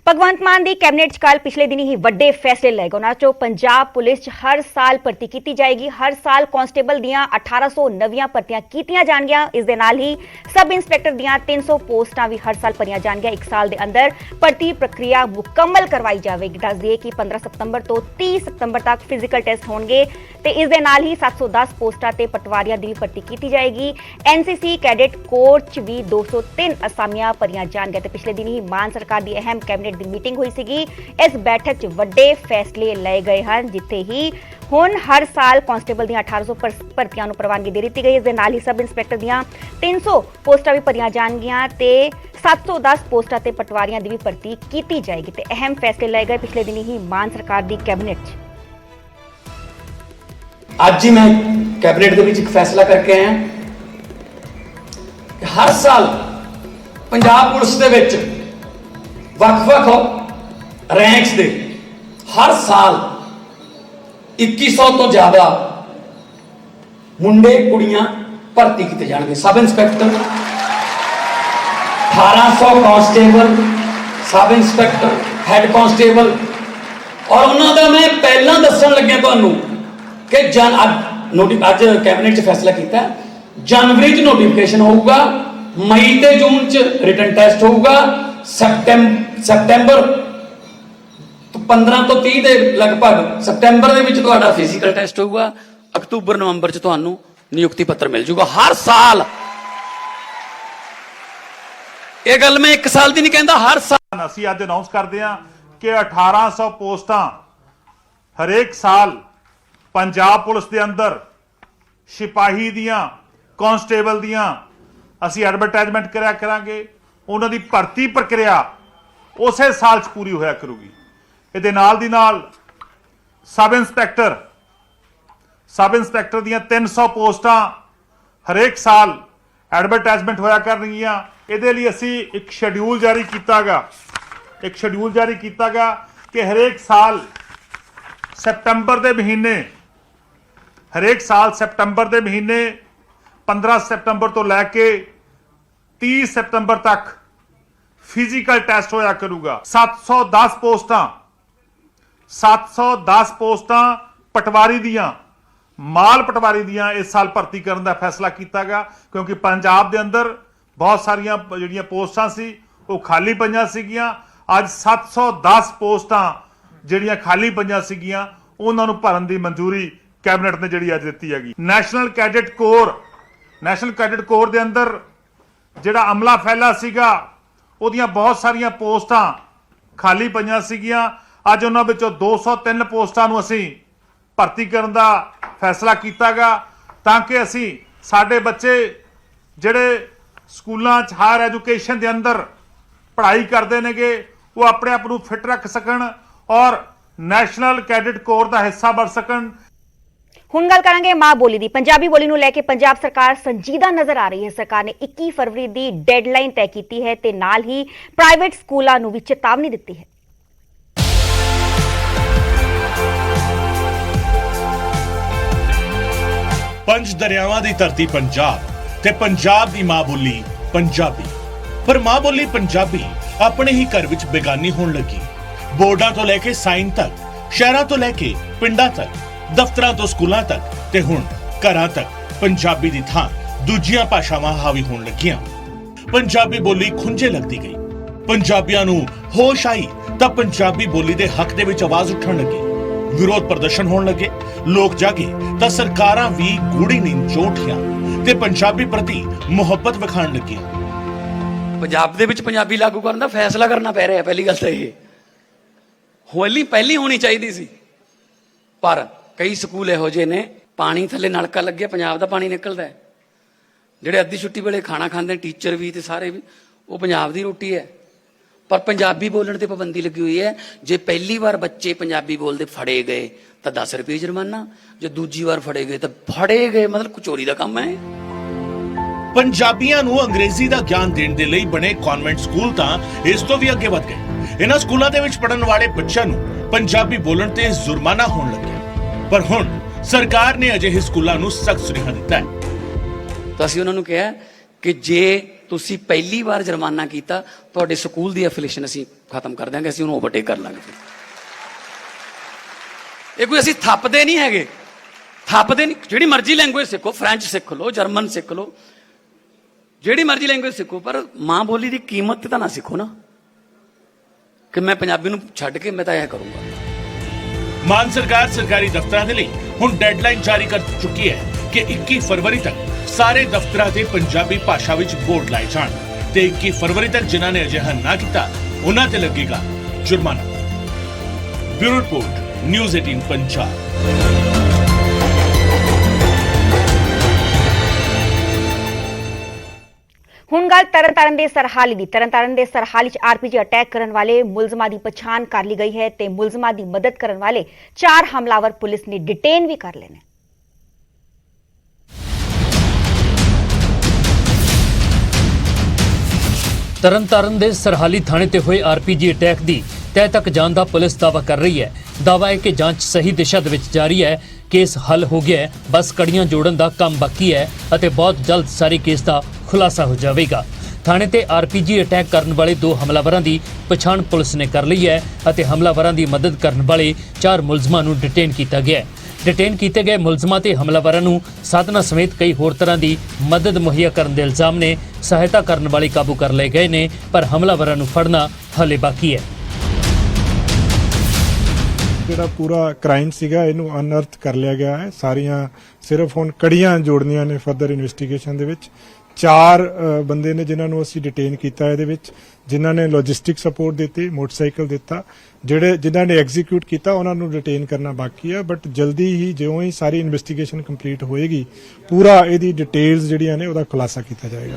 ਭਗਵੰਤ ਮਾਨ ਦੀ ਕੈਬਨਿਟ 'ਚ ਕੱਲ ਪਿਛਲੇ ਦਿਨੀ ਹੀ ਵੱਡੇ ਫੈਸਲੇ ਲਏ ਗਏ। ਉਹਨਾਂ 'ਚੋਂ ਪੰਜਾਬ ਪੁਲਿਸ 'ਚ ਹਰ ਸਾਲ ਭਰਤੀ ਕੀਤੀ ਜਾਏਗੀ। ਹਰ ਸਾਲ ਕਾਂਸਟੇਬਲ ਦੀਆਂ 1800 ਨਵੀਆਂ ਭਰਤੀਆਂ ਕੀਤੀਆਂ ਜਾਣਗੀਆਂ। ਇਸ ਦੇ ਨਾਲ ਹੀ ਸਬ ਇੰਸਪੈਕਟਰ ਦੀਆਂ 300 ਪੋਸਟਾਂ ਵੀ ਹਰ ਸਾਲ ਭਰੀਆਂ ਜਾਣਗੀਆਂ। 1 ਸਾਲ ਦੇ ਅੰਦਰ ਭਰਤੀ ਪ੍ਰਕਿਰਿਆ ਮੁਕੰਮਲ ਕਰਵਾਈ ਜਾਵੇਗੀ। ਦੱਸ ਦਈਏ ਕਿ 15 ਸਤੰਬਰ ਤੋਂ 30 ਸਤੰਬਰ ਤੱਕ ਫਿਜ਼ੀਕਲ ਟੈਸਟ ਹੋਣਗੇ ਤੇ ਇਸ ਦੇ ਨਾਲ ਹੀ 710 ਪੋਸਟਾਂ ਤੇ ਪਟਵਾਰੀਆਂ ਦੀ ਵੀ ਭਰਤੀ ਕੀਤੀ ਜਾਏਗੀ। ਐਨਸੀਸੀ ਕੈਡੇਟ ਕੋਰ 'ਚ ਵੀ 203 ਅਸਾਮੀਆਂ ਭਰੀਆਂ ਜਾਣਗੀਆਂ ਤੇ ਪਿਛਲੇ ਦਿਨੀ ਹੀ ਮਾਨ ਸਰਕਾਰ ਦੀ ਅਹਿਮ ਕੈਬਨਿਟ ਦੀ ਮੀਟਿੰਗ ਹੋਈ ਸੀਗੀ। ਇਸ ਬੈਠਕ 'ਚ ਵੱਡੇ ਫੈਸਲੇ ਲਏ ਗਏ ਹਨ ਜਿੱਥੇ ਹੀ ਹੁਣ ਹਰ ਸਾਲ ਕਾਂਸਟੇਬਲ ਦੀਆਂ 1800 ਭਰਤੀਆਂ ਨੂੰ ਪ੍ਰਵਾਨਗੀ ਦੇ ਦਿੱਤੀ ਗਈ। ਇਸ ਦੇ ਨਾਲ ਹੀ ਸਬ ਇੰਸਪੈਕਟਰ ਦੀਆਂ 300 ਪੋਸਟਾਂ ਵੀ ਭਰੀਆਂ ਜਾਣਗੀਆਂ ਤੇ 710 ਪੋਸਟਾਂ ਤੇ ਪਟਵਾਰੀਆਂ ਦੀ ਵੀ ਭਰਤੀ ਕੀਤੀ ਜਾਏਗੀ ਤੇ ਅਹਿਮ ਫੈਸਲੇ ਲਏ ਗਏ ਪਿਛਲੇ ਦਿਨੀ ਹੀ ਮਾਨ ਸਰਕਾਰ ਦੀ ਕੈਬਨਿਟ 'ਚ। ਅੱਜ ਹੀ ਮੈਂ ਕੈਬਨਿਟ ਦੇ ਵਿੱਚ ਇੱਕ ਫੈਸਲਾ ਕਰਕੇ ਆਇਆ ਕਿ ਹਰ ਸਾਲ ਪੰਜਾਬ ਪੁਲਿਸ ਦੇ ਵਿੱਚ ਵੱਖ-ਵੱਖ ਰੈਂਕਸ ਦੇ ਹਰ ਸਾਲ 2100 ਤੋਂ ਜ਼ਿਆਦਾ ਮੁੰਡੇ ਕੁੜੀਆਂ ਭਰਤੀ ਕੀਤੇ ਜਾਣਗੇ। Sub inspector 1800 constable, sub inspector, head constable. ਔਰ ਉਹਨਾਂ ਦਾ ਮੈਂ ਪਹਿਲਾਂ ਦੱਸਣ ਲੱਗਿਆ ਤੁਹਾਨੂੰ ਕਿ ਅੱਜ ਕੈਬਨਿਟ 'ਚ ਫੈਸਲਾ ਕੀਤਾ ਜਨਵਰੀ 'ਚ ਨੋਟੀਫਿਕੇਸ਼ਨ ਹੋਊਗਾ, ਮਈ ਤੇ ਜੂਨ 'ਚ ਰਿਟਨ ਟੈਸਟ ਹੋਊਗਾ, ਸਤੰਬਰ 15 ਤੋਂ 30 ਦੇ ਲਗਭਗ ਸਤੰਬਰ ਦੇ ਵਿੱਚ ਤੁਹਾਡਾ ਫਿਜ਼ੀਕਲ ਟੈਸਟ ਹੋਊਗਾ, ਅਕਤੂਬਰ ਨਵੰਬਰ 'ਚ ਤੁਹਾਨੂੰ ਨਿਯੁਕਤੀ ਪੱਤਰ ਮਿਲ ਜਾਊਗਾ ਹਰ ਸਾਲ। ਇਹ ਗੱਲ ਮੈਂ 1 ਸਾਲ ਦੀ ਨਹੀਂ ਕਹਿੰਦਾ, ਹਰ ਸਾਲ। ਅਸੀਂ ਅੱਜ ਅਨਾਉਂਸ ਕਰਦੇ ਹਾਂ ਕਿ 1800 ਪੋਸਟਾਂ ਹਰੇਕ ਸਾਲ ਪੰਜਾਬ ਪੁਲਿਸ ਦੇ ਅੰਦਰ ਸਿਪਾਹੀ ਦੀਆਂ, ਕਾਂਸਟੇਬਲ ਦੀਆਂ ਅਸੀਂ ਐਡਵਰਟਾਈਜ਼ਮੈਂਟ ਕਰਿਆ ਕਰਾਂਗੇ। ਉਹਨਾਂ ਦੀ ਭਰਤੀ ਪ੍ਰਕਿਰਿਆ ਉਸੇ ਸਾਲ 'ਚ ਪੂਰੀ ਹੋਇਆ ਕਰੂਗੀ। ਇਹਦੇ ਨਾਲ ਦੀ ਨਾਲ ਸਬ ਇੰਸਪੈਕਟਰ ਦੀਆਂ 300 ਪੋਸਟਾਂ ਹਰੇਕ ਸਾਲ ਐਡਵਰਟਾਈਜ਼ਮੈਂਟ ਹੋਇਆ ਕਰਨਗੀਆਂ। ਇਹਦੇ ਲਈ ਅਸੀਂ ਇੱਕ ਸ਼ੈਡਿਊਲ ਜਾਰੀ ਕੀਤਾਗਾ ਕਿ ਹਰੇਕ ਸਾਲ ਸਤੰਬਰ ਦੇ ਮਹੀਨੇ 15 ਸਤੰਬਰ ਤੋਂ ਲੈ ਕੇ 30 ਸਤੰਬਰ ਤੱਕ ਫਿਜ਼ੀਕਲ ਟੈਸਟ ਹੋਇਆ ਕਰੂਗਾ। 710 ਪੋਸਟਾਂ ਪਟਵਾਰੀ ਦੀਆਂ, ਮਾਲ ਪਟਵਾਰੀ ਦੀਆਂ ਇਸ ਸਾਲ ਭਰਤੀ ਕਰਨ ਦਾ ਫੈਸਲਾ ਕੀਤਾਗਾ, ਕਿਉਂਕਿ ਪੰਜਾਬ ਦੇ ਅੰਦਰ ਬਹੁਤ ਸਾਰੀਆਂ ਜਿਹੜੀਆਂ ਪੋਸਟਾਂ ਸੀ ਉਹ ਖਾਲੀ ਪਈਆਂ ਸੀਗੀਆਂ। ਅੱਜ 710 ਪੋਸਟਾਂ ਜਿਹੜੀਆਂ ਖਾਲੀ ਪਈਆਂ ਸੀਗੀਆਂ ਉਹਨਾਂ ਨੂੰ ਭਰਨ ਦੀ ਮਨਜ਼ੂਰੀ ਕੈਬਨਿਟ ਨੇ ਜਿਹੜੀ ਅੱਜ ਦਿੱਤੀ ਹੈਗੀ। ਨੈਸ਼ਨਲ ਕੈਡਟ ਕੋਰ ਦੇ ਅੰਦਰ ਜਿਹੜਾ ਅਮਲਾ ਫੈਲਾ ਸੀਗਾ ਉਹਦੀਆਂ ਬਹੁਤ ਸਾਰੀਆਂ ਪੋਸਟਾਂ ਖਾਲੀ ਪਈਆਂ ਸੀਗੀਆਂ। ਅੱਜ ਉਹਨਾਂ ਵਿੱਚੋਂ 203 ਪੋਸਟਾਂ ਨੂੰ ਅਸੀਂ ਭਰਤੀ ਕਰਨ ਦਾ ਫੈਸਲਾ ਕੀਤਾਗਾ, ਤਾਂ ਕਿ ਅਸੀਂ ਸਾਡੇ ਬੱਚੇ ਜਿਹੜੇ ਸਕੂਲਾਂ 'ਚ ਹਾਇਰ ਐਜੂਕੇਸ਼ਨ ਦੇ ਅੰਦਰ ਪੜ੍ਹਾਈ ਕਰਦੇ ਨੇਗੇ ਉਹ ਆਪਣੇ ਆਪ ਨੂੰ ਫਿੱਟ ਰੱਖ ਸਕਣ ਔਰ ਨੈਸ਼ਨਲ ਕੈਡਟ ਕੋਰ ਦਾ ਹਿੱਸਾ ਬਣ ਸਕਣ। ਹੁਣ ਗੱਲ ਕਰਾਂਗੇ ਮਾਂ ਬੋਲੀ ਦੀ। ਪੰਜਾਬੀ ਬੋਲੀ ਨੂੰ ਲੈ ਕੇ ਪੰਜਾਬ ਸਰਕਾਰ ਸੰਜੀਦਾ ਨਜ਼ਰ ਆ ਰਹੀ ਹੈ। ਸਰਕਾਰ ਨੇ 21 ਫਰਵਰੀ ਦੀ ਡੈਡਲਾਈਨ ਤੈਅ ਕੀਤੀ ਹੈ ਤੇ ਨਾਲ ਹੀ ਪ੍ਰਾਈਵੇਟ ਸਕੂਲਾਂ ਨੂੰ ਵੀ ਚੇਤਾਵਨੀ ਦਿੱਤੀ ਹੈ। ਪੰਜ ਦਰਿਆਵਾਂ ਦੀ ਧਰਤੀ ਪੰਜਾਬ ਤੇ ਪੰਜਾਬ ਦੀ ਮਾਂ ਬੋਲੀ ਪੰਜਾਬੀ, ਪਰ ਮਾਂ ਬੋਲੀ ਪੰਜਾਬੀ ਆਪਣੇ ਹੀ ਘਰ ਵਿੱਚ ਬੇਗਾਨੀ ਹੋਣ ਲੱਗੀ। ਬੋਰਡਾਂ ਤੋਂ ਲੈ ਕੇ ਸਾਈਨ ਤੱਕ, ਸ਼ਹਿਰਾਂ ਤੋਂ ਲੈ ਕੇ ਪਿੰਡਾਂ ਤੱਕ, ਦਫ਼ਤਰਾਂ ਤੋਂ ਸਕੂਲਾਂ ਤੱਕ ਤੇ ਹੁਣ ਘਰਾਂ ਤੱਕ ਪੰਜਾਬੀ ਦੀ ਥਾਂ ਦੂਜੀਆਂ ਭਾਸ਼ਾਵਾਂ ਹਾਵੀ ਹੋਣ ਲੱਗੀਆਂ। ਪੰਜਾਬੀ ਬੋਲੀ ਖੁੰਝੇ ਲੱਗਦੀ ਗਈ। ਪੰਜਾਬੀਆਂ ਨੂੰ ਹੋਸ਼ ਆਈ ਤਾਂ ਪੰਜਾਬੀ ਬੋਲੀ ਦੇ ਹੱਕ ਦੇ ਵਿੱਚ ਆਵਾਜ਼ ਉੱਠਣ ਲੱਗੀ। ਵਿਰੋਧ ਪ੍ਰਦਰਸ਼ਨ ਹੋਣ ਲੱਗੇ। ਲੋਕ ਜਾਗੇ ਤਾਂ ਸਰਕਾਰਾਂ ਵੀ ਗੂੜੀ ਨੀਂਦ 'ਚ ਉੱਠੀਆਂ ਤੇ ਪੰਜਾਬੀ ਪ੍ਰਤੀ ਮੁਹੱਬਤ ਵਿਖਾਉਣ ਲੱਗੀਆਂ। ਪੰਜਾਬ ਦੇ ਵਿੱਚ ਪੰਜਾਬੀ ਲਾਗੂ ਕਰਨ ਦਾ ਫੈਸਲਾ ਕਰਨਾ ਪੈ ਰਿਹਾ। ਪਹਿਲੀ ਗੱਲ ਤਾਂ ਇਹ ਹੋਲੀ ਪਹਿਲੀ ਹੋਣੀ ਚਾਹੀਦੀ ਸੀ, ਪਰ ਕਈ ਸਕੂਲ ਇਹੋ ਜਿਹੇ ਨੇ ਪਾਣੀ ਥੱਲੇ ਨਲਕਾ ਲੱਗਿਆ, ਪੰਜਾਬ ਦਾ ਪਾਣੀ ਨਿਕਲਦਾ ਹੈ। ਜਿਹੜੇ ਅੱਧੀ ਛੁੱਟੀ ਵੇਲੇ ਖਾਣਾ ਖਾਂਦੇ ਟੀਚਰ ਵੀ ਤੇ ਸਾਰੇ ਵੀ, ਉਹ ਪੰਜਾਬ ਦੀ ਰੋਟੀ ਹੈ। ਪਰ ਪੰਜਾਬੀ ਬੋਲਣ ਤੇ ਪਾਬੰਦੀ ਲੱਗੀ ਹੋਈ ਹੈ। ਜੇ ਪਹਿਲੀ ਵਾਰ ਬੱਚੇ ਪੰਜਾਬੀ ਬੋਲਦੇ ਫੜੇ ਗਏ ਤਾਂ 10 ਰੁਪਏ ਜੁਰਮਾਨਾ, ਜੇ ਦੂਜੀ ਵਾਰ ਫੜੇ ਗਏ ਤਾਂ ਫੜੇ ਗਏ, ਮਤਲਬ ਚੋਰੀ ਦਾ ਕੰਮ ਹੈ। ਪੰਜਾਬੀਆਂ ਨੂੰ ਅੰਗਰੇਜ਼ੀ ਦਾ ਗਿਆਨ ਦੇਣ ਦੇ ਲਈ ਬਣੇ ਕਨਵੈਂਟ ਸਕੂਲ ਤਾਂ ਇਸ ਤੋਂ ਵੀ ਅੱਗੇ ਵਧ ਗਏ। ਇਹਨਾਂ ਸਕੂਲਾਂ ਦੇ ਵਿੱਚ ਪੜਨ ਵਾਲੇ ਬੱਚਿਆਂ ਨੂੰ ਪੰਜਾਬੀ ਬੋਲਣ ਤੇ ਜੁਰਮਾਨਾ ਹੋਣ ਲੱਗਿਆ। ਪਰ ਹੁਣ ਸਰਕਾਰ ਨੇ ਅਜਿਹੇ ਸਕੂਲਾਂ ਨੂੰ ਸਖਤ ਸੁਨੇਹਾ ਦਿੱਤਾ ਹੈ। ਤਾਂ ਅਸੀਂ ਉਹਨਾਂ ਨੂੰ ਕਿਹਾ ਕਿ ਜੇ ਤੁਸੀਂ ਪਹਿਲੀ ਵਾਰ ਜੁਰਮਾਨਾ ਕੀਤਾ, ਤੁਹਾਡੇ ਸਕੂਲ ਦੀ ਐਫੀਲੀਏਸ਼ਨ ਅਸੀਂ ਖਤਮ ਕਰ ਦਿਆਂਗੇ, ਅਸੀਂ ਉਹਨੂੰ ਓਵਰਟੇਕ ਕਰ ਲਾਂਗੇ। ਇਹ ਕੋਈ ਅਸੀਂ ਥੱਪਦੇ ਨਹੀਂ ਹੈਗੇ, ਥੱਪਦੇ ਨਹੀਂ। ਜਿਹੜੀ ਮਰਜ਼ੀ ਲੈਂਗੁਏਜ ਸਿੱਖੋ, ਫ੍ਰੈਂਚ ਸਿੱਖ ਲਓ, ਜਰਮਨ ਸਿੱਖ ਲਓ, ਜਿਹੜੀ ਮਰਜ਼ੀ ਲੈਂਗੁਏਜ ਸਿੱਖੋ, ਪਰ ਮਾਂ ਬੋਲੀ ਦੀ ਕੀਮਤ ਤਾਂ ਨਾ ਸਿੱਖੋ ਨਾ ਕਿ ਮੈਂ ਪੰਜਾਬੀ ਨੂੰ ਛੱਡ ਕੇ ਮੈਂ ਤਾਂ ਇਹ ਕਰੂੰਗਾ। ਮਾਨ ਸਰਕਾਰ ਸਰਕਾਰੀ ਦਫ਼ਤਰਾਂ ਦੇ ਲਈ ਹੁਣ ਡੈਡਲਾਈਨ ਜਾਰੀ ਕਰ ਚੁੱਕੀ ਹੈ ਕਿ 21 ਫਰਵਰੀ ਤੱਕ ਸਾਰੇ ਦਫ਼ਤਰਾਂ ਤੇ ਪੰਜਾਬੀ ਭਾਸ਼ਾ ਵਿੱਚ ਬੋਰਡ ਲਾਏ ਜਾਣ ਤੇ 21 ਫਰਵਰੀ ਤੱਕ ਜਿਨ੍ਹਾਂ ਨੇ ਅਜਿਹਾ ਨਾ ਕੀਤਾ ਉਹਨਾਂ ਤੇ ਲੱਗੇਗਾ ਜੁਰਮਾਨਾ। Bureau report, news 18 Punjab. ਹੁਣ ਗੱਲ ਤਰਨਤਾਰਨ ਦੇ ਸਰਹਾਲੀ ਦੀ। ਤਰਨਤਾਰਨ ਦੇ ਸਰਹਾਲੀ 'ਚ ਆਰਪੀਜੀ ਅਟੈਕ ਕਰਨ ਵਾਲੇ ਮੁਲਜ਼ਮਾਂ ਦੀ ਪਛਾਣ ਕਰ ਲਈ ਗਈ ਹੈ ਤੇ ਮੁਲਜ਼ਮਾਂ ਦੀ ਮਦਦ ਕਰਨ ਵਾਲੇ 4 ਹਮਲਾਵਰ ਪੁਲਿਸ ਨੇ ਡਿਟੇਨ ਵੀ ਕਰ ਲਏ ਨੇ। ਤਰਨਤਾਰਨ ਦੇ ਸਰਹਾਲੀ ਥਾਣੇ ਤੇ ਹੋਏ ਆਰਪੀਜੀ ਅਟੈਕ ਦੀ ਤਹਿ ਤੱਕ ਜਾਣ ਦਾ ਪੁਲਿਸ ਦਾਅਵਾ ਕਰ ਰਹੀ ਹੈ। ਦਾਅਵਾ ਹੈ ਕਿ ਜਾਂਚ ਸਹੀ ਦਿਸ਼ਾ ਦੇ ਵਿੱਚ ਜਾਰੀ ਹੈ, ਕੇਸ ਹੱਲ ਹੋ ਗਿਆ ਹੈ, ਬਸ ਕੜੀਆਂ ਜੋੜਨ ਦਾ ਕੰਮ ਬਾਕੀ ਹੈ ਅਤੇ ਬਹੁਤ ਜਲਦ ਸਾਰੇ ਕੇਸ ਦਾ ਖੁਲਾਸਾ ਹੋ ਜਾਵੇਗਾ। ਥਾਣੇ ਤੇ ਆਰਪੀਜੀ ਅਟੈਕ ਕਰਨ ਵਾਲੇ 2 ਹਮਲਾਵਰਾਂ ਦੀ ਪਛਾਣ ਪੁਲਿਸ ਨੇ ਕਰ ਲਈ ਹੈ ਅਤੇ ਹਮਲਾਵਰਾਂ ਦੀ ਮਦਦ ਕਰਨ ਵਾਲੇ 4 ਮੁਲਜ਼ਮਾਂ ਨੂੰ ਡਿਟੇਨ ਕੀਤਾ ਗਿਆ ਹੈ। ਡਿਟੇਨ ਕੀਤੇ ਗਏ ਮੁਲਜ਼ਮਾਂ ਤੇ ਹਮਲਾਵਰਾਂ ਨੂੰ ਸਾਧਨਾਂ ਸਮੇਤ ਕਈ ਹੋਰ ਤਰ੍ਹਾਂ ਦੀ ਮਦਦ ਮੁਹੱਈਆ ਕਰਨ ਦੇ ਇਲਜ਼ਾਮ ਨੇ। ਸਹਾਇਤਾ ਕਰਨ ਵਾਲੇ ਕਾਬੂ ਕਰ ਲਏ ਗਏ ਨੇ, ਪਰ ਹਮਲਾਵਰਾਂ ਨੂੰ ਫੜਨਾ ਹਾਲੇ ਬਾਕੀ ਹੈ। ਜਿਹੜਾ ਪੂਰਾ ਕ੍ਰਾਈਮ ਸੀਗਾ ਇਹਨੂੰ ਅਨਅਰਥ ਕਰ ਲਿਆ ਗਿਆ ਹੈ। ਸਾਰੀਆਂ ਸਿਰਫ ਹੁਣ ਕੜੀਆਂ ਜੋੜਨੀਆਂ ਨੇ ਫਰਦਰ ਇਨਵੈਸਟੀਗੇਸ਼ਨ ਦੇ ਵਿੱਚ। 4 ਬੰਦੇ ਨੇ ਜਿਨ੍ਹਾਂ ਨੂੰ ਅਸੀਂ ਡਿਟੇਨ ਕੀਤਾ ਇਹਦੇ ਵਿੱਚ, ਜਿਨ੍ਹਾਂ ਨੇ ਲੌਜਿਸਟਿਕ ਸਪੋਰਟ ਦਿੱਤੀ, ਮੋਟਰਸਾਈਕਲ ਦਿੱਤਾ। ਜਿਨ੍ਹਾਂ ਨੇ ਐਗਜ਼ੀਕਿਊਟ ਕੀਤਾ ਉਹਨਾਂ ਨੂੰ ਡਿਟੇਨ ਕਰਨਾ ਬਾਕੀ ਹੈ, ਬਟ ਜਲਦੀ ਹੀ ਜਿਉਂ ਹੀ ਸਾਰੀ ਇਨਵੈਸਟੀਗੇਸ਼ਨ ਕੰਪਲੀਟ ਹੋਏਗੀ ਪੂਰਾ ਇਹਦੀ ਡਿਟੇਲਸ ਜਿਹੜੀਆਂ ਨੇ ਉਹਦਾ ਖੁਲਾਸਾ ਕੀਤਾ ਜਾਏਗਾ।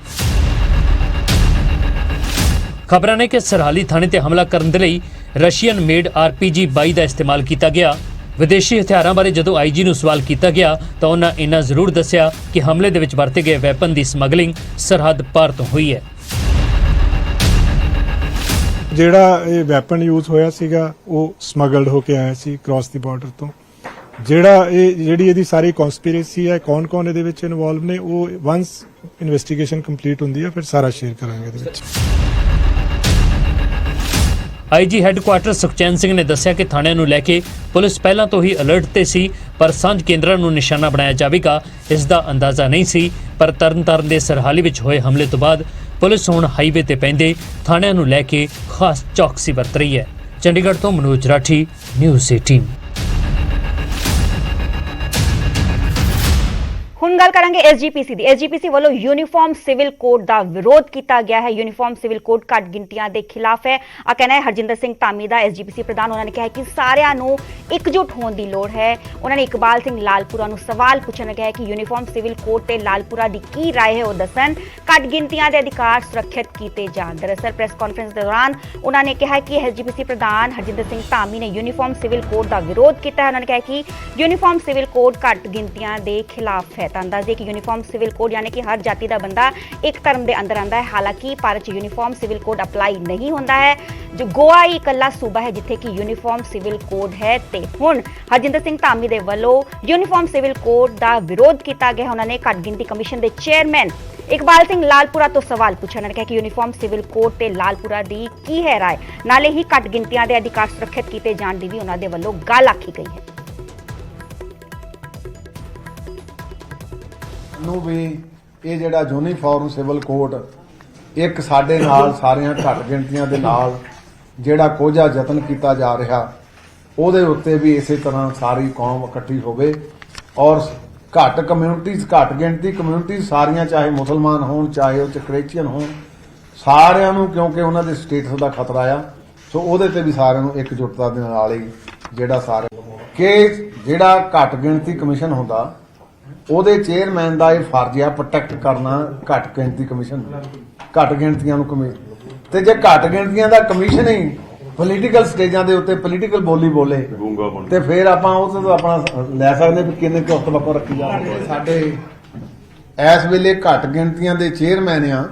ਖਬਰਾਂ ਨੇ ਕਿ ਸਰਹਾਲੀ ਥਾਣੇ ਤੇ ਹਮਲਾ ਕਰਨ ਦੇ ਲਈ ਰਸ਼ੀਅਨ ਮੇਡ RPG 22 ਦਾ ਇਸਤੇਮਾਲ ਕੀਤਾ ਗਿਆ। ਵਿਦੇਸ਼ੀ ਹਥਿਆਰਾਂ ਬਾਰੇ ਜਦੋਂ IG ਨੂੰ ਸਵਾਲ ਕੀਤਾ ਗਿਆ ਤਾਂ ਉਹਨਾਂ ਇੰਨਾ ਜ਼ਰੂਰ ਦੱਸਿਆ ਕਿ ਹਮਲੇ ਦੇ ਵਿੱਚ ਵਰਤੇ ਗਏ ਵੈਪਨ ਦੀ ਸਮਗਲਿੰਗ ਸਰਹੱਦ ਪਾਰ ਤੋਂ ਹੋਈ ਹੈ। ਜਿਹੜਾ ਇਹ ਵੈਪਨ ਯੂਜ਼ ਹੋਇਆ ਸੀਗਾ ਉਹ ਸਮਗਲਡ ਹੋ ਕੇ ਆਇਆ ਸੀ ਕ੍ਰਾਸ ਦੀ ਬਾਰਡਰ ਤੋਂ। ਜਿਹੜੀ ਇਹਦੀ ਸਾਰੀ ਕਨਸਪੀਰੇਸੀ ਹੈ, ਕੌਣ ਇਹਦੇ ਵਿੱਚ ਇਨਵੋਲਵ ਨੇ, ਉਹ ਵਾਂਸ ਇਨਵੈਸਟੀਗੇਸ਼ਨ ਕੰਪਲੀਟ ਹੁੰਦੀ ਹੈ ਫਿਰ ਸਾਰਾ ਸ਼ੇਅਰ ਕਰਾਂਗੇ ਇਹਦੇ ਵਿੱਚ। IG ਹੈੱਡਕੁਆਰਟਰ ਸੁਖਚੈਨ ਸਿੰਘ ਨੇ ਦੱਸਿਆ ਕਿ ਥਾਣਿਆਂ ਨੂੰ ਲੈ ਕੇ ਪੁਲਿਸ ਪਹਿਲਾਂ ਤੋਂ ਹੀ ਅਲਰਟ ਤੇ ਸੀ, ਪਰ ਸਾਂਝ ਕੇਂਦਰਾਂ ਨੂੰ ਨਿਸ਼ਾਨਾ ਬਣਾਇਆ ਜਾਵੇਗਾ ਇਸ ਦਾ ਅੰਦਾਜ਼ਾ ਨਹੀਂ ਸੀ। ਪਰ ਤਰਨਤਾਰਨ ਦੇ ਸਰਹਾਲੀ ਵਿੱਚ ਹੋਏ ਹਮਲੇ ਤੋਂ ਬਾਅਦ ਪੁਲਿਸ ਹੁਣ ਹਾਈਵੇ ਤੇ ਪੈਂਦੇ ਥਾਣਿਆਂ ਨੂੰ ਲੈ ਕੇ ਖਾਸ ਚੌਕਸੀ ਵਰਤ ਰਹੀ ਹੈ। ਚੰਡੀਗੜ੍ਹ ਤੋਂ ਮਨੋਜ ਰਾਠੀ, ਨਿਊਜ਼ 18। ਹੁਣ ਗੱਲ ਕਰਾਂਗੇ SGPC ਦੀ। SGPC ਵੱਲੋਂ ਯੂਨੀਫਾਰਮ ਸਿਵਲ ਕੋਡ ਦਾ ਵਿਰੋਧ ਕੀਤਾ ਗਿਆ ਹੈ। ਯੂਨੀਫਾਰਮ ਸਿਵਲ ਕੋਡ ਘੱਟ ਗਿਣਤੀਆਂ ਦੇ ਖਿਲਾਫ ਹੈ। ਆ ਕਹਿਣਾ ਹੈ ਹਰਜਿੰਦਰ ਸਿੰਘ ਧਾਮੀ ਦਾ, SGPC ਪ੍ਰਧਾਨ। ਉਹਨਾਂ ਨੇ ਕਿਹਾ ਕਿ ਸਾਰਿਆਂ ਨੂੰ ਇਕਜੁੱਟ ਹੋਣ ਦੀ ਲੋੜ ਹੈ। ਉਹਨਾਂ ਨੇ ਇਕਬਾਲ ਸਿੰਘ ਲਾਲਪੁਰਾ ਨੂੰ ਸਵਾਲ ਪੁੱਛਣ ਲੱਗਿਆ ਕਿ ਯੂਨੀਫਾਰਮ ਸਿਵਲ ਕੋਡ ਤੇ ਲਾਲਪੁਰਾ ਦੀ ਕੀ ਰਾਏ ਹੈ, ਉਹ ਦੱਸਣ। ਘੱਟ ਗਿਣਤੀਆਂ ਦੇ ਅਧਿਕਾਰ ਸੁਰੱਖਿਅਤ ਕੀਤੇ ਜਾਣ। ਦਰਅਸਲ ਪ੍ਰੈਸ ਕਾਨਫਰੰਸ ਦੌਰਾਨ ਉਹਨਾਂ ਨੇ ਕਿਹਾ ਕਿ SGPC ਪ੍ਰਧਾਨ ਹਰਜਿੰਦਰ ਸਿੰਘ ਧਾਮੀ ਨੇ ਯੂਨੀਫਾਰਮ ਸਿਵਲ ਕੋਡ ਦਾ ਵਿਰੋਧ ਕੀਤਾ ਹੈ। ਉਹਨਾਂ ਨੇ ਕਿਹਾ ਕਿ ਯੂਨੀਫਾਰਮ ਸਿਵਲ ਕੋਡ ਘੱਟ ਗਿਣਤੀਆਂ ਦੇ ਖਿਲਾਫ ਹੈ। ਤਾਂ ਦੱਸ ਦੇ ਕਿ ਯੂਨੀਫਾਰਮ ਸਿਵਲ ਕੋਡ ਯਾਨੀ ਕਿ ਹਰ ਜਾਤੀ ਦਾ ਬੰਦਾ ਇੱਕ ਧਰਮ ਦੇ ਅੰਦਰ ਆਉਂਦਾ ਹੈ। ਹਾਲਾਂਕਿ ਭਾਰਤ 'ਚ ਯੂਨੀਫਾਰਮ ਸਿਵਲ ਕੋਡ ਅਪਲਾਈ ਨਹੀਂ ਹੁੰਦਾ ਹੈ। ਜੋ ਗੋਆ ਹੀ ਇਕੱਲਾ ਸੂਬਾ ਹੈ ਜਿੱਥੇ ਕਿ ਯੂਨੀਫਾਰਮ ਸਿਵਲ ਕੋਡ ਹੈ। ਤੇ ਹੁਣ ਹਰਜਿੰਦਰ ਸਿੰਘ ਧਾਮੀ ਦੇ ਵੱਲੋਂ ਯੂਨੀਫਾਰਮ ਸਿਵਲ ਕੋਡ ਦਾ ਵਿਰੋਧ ਕੀਤਾ ਗਿਆ। ਉਹਨਾਂ ਨੇ ਘੱਟ ਗਿਣਤੀ ਕਮਿਸ਼ਨ ਦੇ ਚੇਅਰਮੈਨ ਇਕਬਾਲ ਸਿੰਘ ਲਾਲਪੁਰਾ ਤੋਂ ਸਵਾਲ ਪੁੱਛਿਆ। ਉਹਨਾਂ ਨੇ ਕਿਹਾ ਕਿ ਯੂਨੀਫਾਰਮ ਸਿਵਲ ਕੋਡ ਤੇ ਲਾਲਪੁਰਾ ਦੀ ਕੀ ਹੈ ਰਾਏ, ਨਾਲੇ ਹੀ ਘੱਟ ਗਿਣਤੀਆਂ ਦੇ ਅਧਿਕਾਰ ਸੁਰੱਖਿਅਤ ਕੀਤੇ ਜਾਣ ਦੀ ਵੀ ਉਹਨਾਂ ਦੇ ਵੱਲੋਂ ਗੱਲ ਆਖੀ ਗਈ ਹੈ। ਨੂੰ ਵੀ ਇਹ ਜਿਹੜਾ ਯੂਨੀਫਾਰਮ ਸਿਵਲ ਕੋਡ ਇੱਕ ਸਾਡੇ ਨਾਲ ਸਾਰੀਆਂ ਘੱਟ ਗਿਣਤੀਆਂ ਦੇ ਨਾਲ ਜਿਹੜਾ ਕੋਝਾ ਯਤਨ ਕੀਤਾ ਜਾ ਰਿਹਾ ਉਹਦੇ ਉੱਤੇ ਵੀ ਇਸੇ ਤਰ੍ਹਾਂ ਸਾਰੀ ਕੌਮ ਇਕੱਠੀ ਹੋਵੇ ਔਰ ਘੱਟ ਗਿਣਤੀ ਕਮਿਊਨਿਟੀ ਸਾਰੀਆਂ, ਚਾਹੇ ਮੁਸਲਮਾਨ ਹੋਣ ਚਾਹੇ ਉਹ ਕ੍ਰਿਸਚੀਅਨ ਹੋਣ, ਸਾਰਿਆਂ ਨੂੰ ਕਿਉਂਕਿ ਉਹਨਾਂ ਦੇ ਸਟੇਟਸ ਦਾ ਖਤਰਾ ਆ। ਸੋ ਉਹਦੇ ਤੇ ਵੀ ਸਾਰਿਆਂ ਨੂੰ ਇਕਜੁੱਟਤਾ ਦੇ ਨਾਲ ਹੀ ਜਿਹੜਾ ਸਾਰੇ ਕਿ ਜਿਹੜਾ ਘੱਟ ਗਿਣਤੀ ਕਮਿਸ਼ਨ ਹੁੰਦਾ ਉਹਦੇ ਚੇਅਰਮੈਨ ਦਾ ਇਹ ਫਰਜ਼ ਆ ਪ੍ਰੋਟੈਕਟ ਕਰਨਾ ਘੱਟ ਗਿਣਤੀ ਕਮਿਸ਼ਨ, ਘੱਟ ਗਿਣਤੀਆਂ ਨੂੰ ਤੇ ਜੇ ਘੱਟ ਗਿਣਤੀਆਂ ਦਾ ਕਮਿਸ਼ਨ ਹੀ ਪੋਲੀਟੀਕਲ ਸਟੇਜਾਂ ਦੇ ਉੱਤੇ ਪੋਲੀਟੀਕਲ ਬੋਲੀ ਬੋਲੇ ਤੇ ਫਿਰ ਆਪਾਂ ਉਹ ਤੋਂ ਆਪਣਾ ਲੈ ਸਕਦੇ ਵੀ ਕਿੰਨੇ ਕੁ ਵਕਤ ਰੱਖੀ ਜਾਵੇ। ਸਾਡੇ ਇਸ ਵੇਲੇ ਘੱਟ ਗਿਣਤੀਆਂ ਦੇ ਚੇਅਰਮੈਨ ਆ।